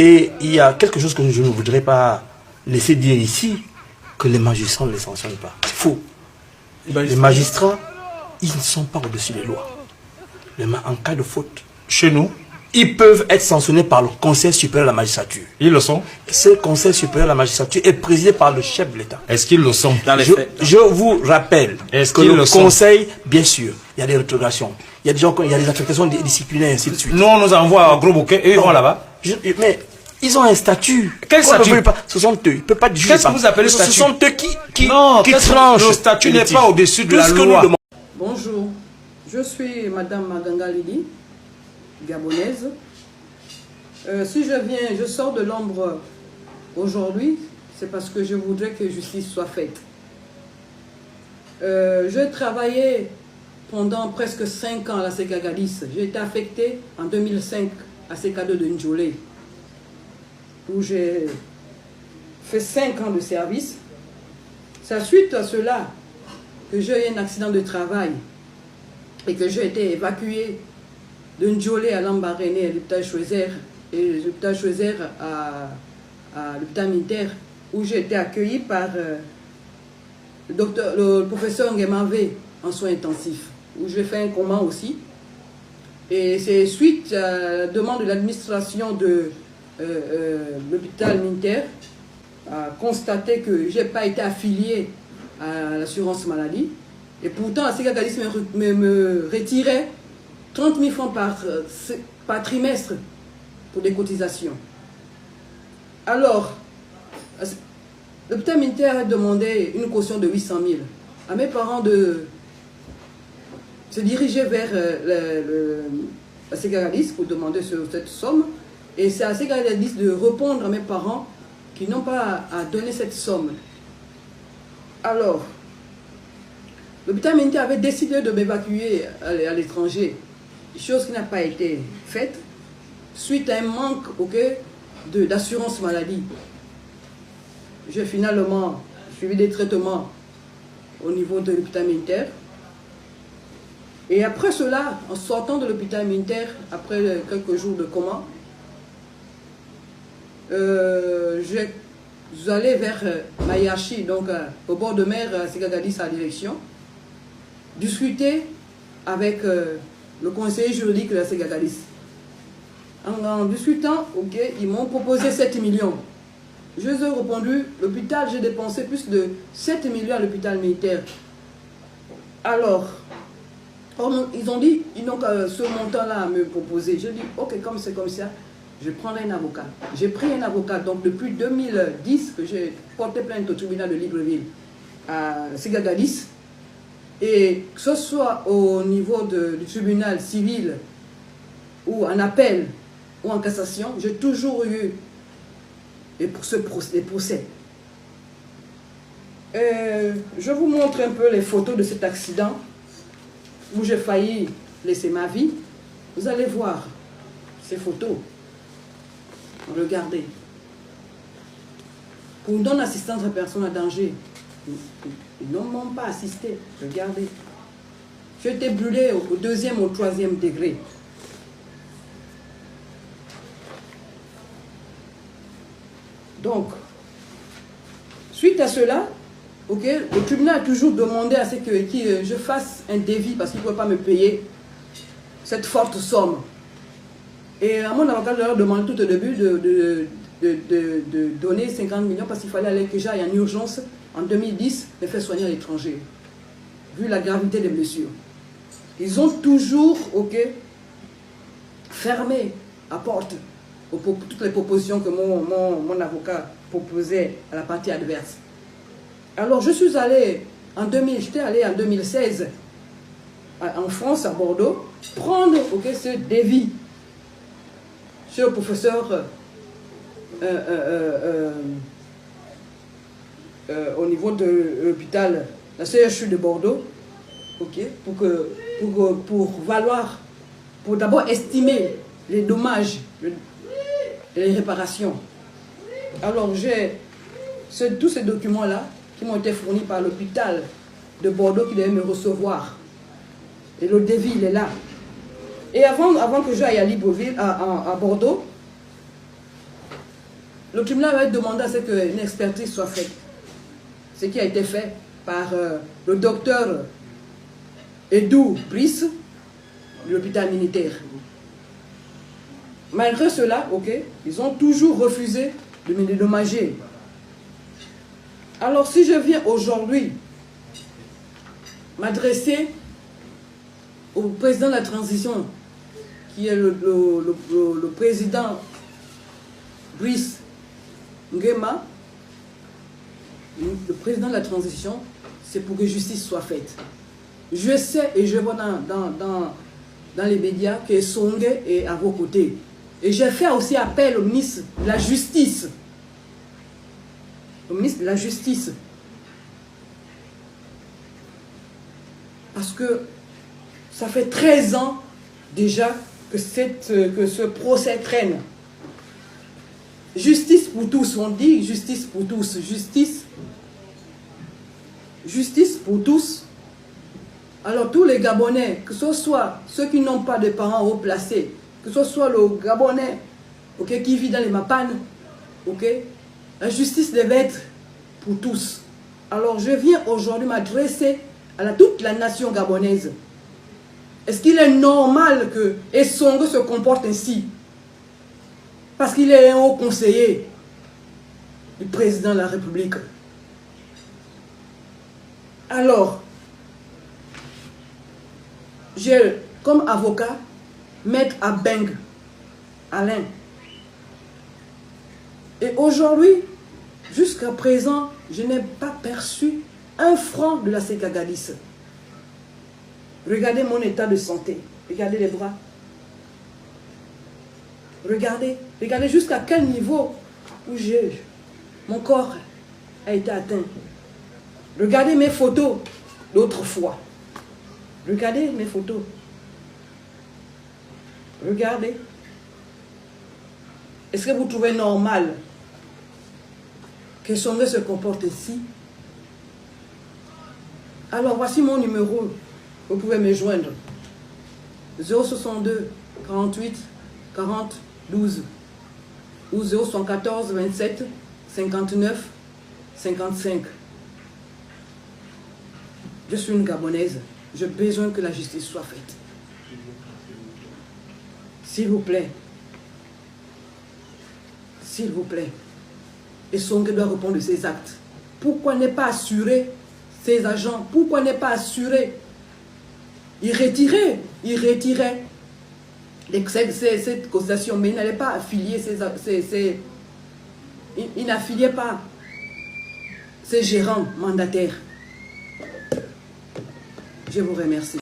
Et il y a quelque chose que je ne voudrais pas laisser dire ici, que les magistrats ne les sanctionnent pas. C'est faux. Les magistrats, ils ne sont pas au-dessus des lois. En cas de faute, chez nous, ils peuvent être sanctionnés par le Conseil supérieur de la magistrature. Ils le sont. Ce Conseil supérieur de la magistrature est présidé par le chef de l'État. Est-ce qu'ils le sont dans les faits? Je vous rappelle que le Conseil, bien sûr, il y a des rétrogrations. Il y a des gens, il y a des affectations disciplinaires, ainsi de suite. Nous, on nous envoie à Gros Bouquet et ils vont là-bas. Mais ils ont un statut. Quel statut? Ce sont eux. Ils ne peuvent pas juger. Qu'est-ce que vous appelez statut? Ce sont eux qui tranchent. Le statut n'est pas au-dessus de la loi. Bonjour, je suis Madame Maganga Lili, gabonaise. Si je sors de l'ombre aujourd'hui, c'est parce que je voudrais que justice soit faite. J'ai travaillé pendant presque 5 ans à la Ségagadis. J'ai été affectée en 2005 à CK2 de Ndjolé, où j'ai fait 5 ans de service. C'est suite à cela que j'ai eu un accident de travail et que j'ai été évacuée de Ndjolé à Lambaréné, à l'hôpital Choiseul, et l'hôpital Choiseul à l'hôpital militaire, où j'ai été accueillie par le professeur Nguemavé en soins intensifs, où j'ai fait un coma aussi. Et c'est suite à la demande de l'administration de l'hôpital militaire à constater que je n'ai pas été affiliée à l'assurance maladie. Et pourtant, la Ségagadis me retirait 30 000 francs par trimestre pour des cotisations. Alors, l'hôpital militaire a demandé une caution de 800 000 à mes parents de se diriger vers la Ségagadis pour demander cette somme. Et c'est à Ségagadis de répondre à mes parents qui n'ont pas à donner cette somme. Alors, l'hôpital militaire avait décidé de m'évacuer à l'étranger, chose qui n'a pas été faite, suite à un manque d'assurance maladie. J'ai finalement suivi des traitements au niveau de l'hôpital militaire. Et après cela, en sortant de l'hôpital militaire, après quelques jours de coma, j'allais vers Mayachi, donc au bord de mer, à Ségagadis à la direction, discuter avec le conseiller juridique de la Ségagadis. En discutant, ils m'ont proposé 7 millions. Je leur ai répondu, l'hôpital, j'ai dépensé plus de 7 millions à l'hôpital militaire. Alors, ils ont dit, ils n'ont qu'à ce montant-là à me proposer. Je dis, ok, comme c'est comme ça, je prendrai un avocat. J'ai pris un avocat, donc depuis 2010 que j'ai porté plainte au tribunal de Libreville à Ségagadis. Et que ce soit au niveau du tribunal civil ou en appel ou en cassation, j'ai toujours eu des procès. Je vous montre un peu les photos de cet accident où j'ai failli laisser ma vie. Vous allez voir ces photos. Regardez. Pour non-assistance à personnes en danger, ils ne m'ont pas assisté. Regardez. J'ai été brûlé au 2e ou au 3e degré. Donc, suite à cela, le tribunal a toujours demandé à ce que je fasse un devis parce qu'il ne pouvait pas me payer cette forte somme. Et à mon avocat, je leur ai demandé tout au début de donner 50 millions parce qu'il fallait que j'aille en urgence en 2010 me faire soigner à l'étranger, vu la gravité des blessures. Ils ont toujours fermé la porte pour toutes les propositions que mon avocat proposait à la partie adverse. Alors je suis allé j'étais allé en 2016 en France, à Bordeaux, prendre ce devis chez le professeur au niveau de l'hôpital, la CHU de Bordeaux, pour d'abord estimer les dommages et les réparations. Alors j'ai tous ces documents-là qui m'ont été fournis par l'hôpital de Bordeaux qui devait me recevoir. Et le devis, il est là. Et avant que j'aille à Libreville, à Bordeaux, le tribunal va demander à ce qu'une expertise soit faite. Ce qui a été fait par le docteur Edou Brice, de l'hôpital militaire. Malgré cela, ok, ils ont toujours refusé de me dédommager. Alors si je viens aujourd'hui m'adresser au président de la transition, qui est le président Brice Nguema, le président de la transition, c'est pour que justice soit faite. Je sais et je vois dans les médias que Songhé est à vos côtés. Et j'ai fait aussi appel au ministre de la Justice. Au ministre de la Justice. Parce que ça fait 13 ans déjà que ce procès traîne. Justice pour tous, on dit justice pour tous. Justice pour tous. Alors tous les Gabonais, que ce soit ceux qui n'ont pas de parents haut placés, que ce soit le Gabonais, okay, qui vit dans les Mapanes, okay, la justice devait être pour tous. Alors je viens aujourd'hui m'adresser à toute la nation gabonaise. Est-ce qu'il est normal que Essongue se comporte ainsi? Parce qu'il est un haut conseiller du président de la République. Alors, j'ai comme avocat Maître Abeng Alain. Et aujourd'hui, jusqu'à présent, je n'ai pas perçu un franc de la Ségagadis. Regardez mon état de santé. Regardez les bras. Regardez jusqu'à quel niveau où mon corps a été atteint. Regardez mes photos d'autrefois. Regardez mes photos. Regardez. Est-ce que vous trouvez normal que Songhé se comporte ainsi? Alors voici mon numéro. Vous pouvez me joindre. 062 48 40 12 ou 014 27 59 55. Je suis une Gabonaise. J'ai besoin que la justice soit faite. S'il vous plaît. S'il vous plaît. Et Songhé doit répondre de ses actes. Pourquoi ne pas assurer ses agents? Pourquoi ne pas assurer? Il retirait cette concession, mais il n'allait pas affilier il n'affiliait pas ses gérants mandataires. Je vous remercie.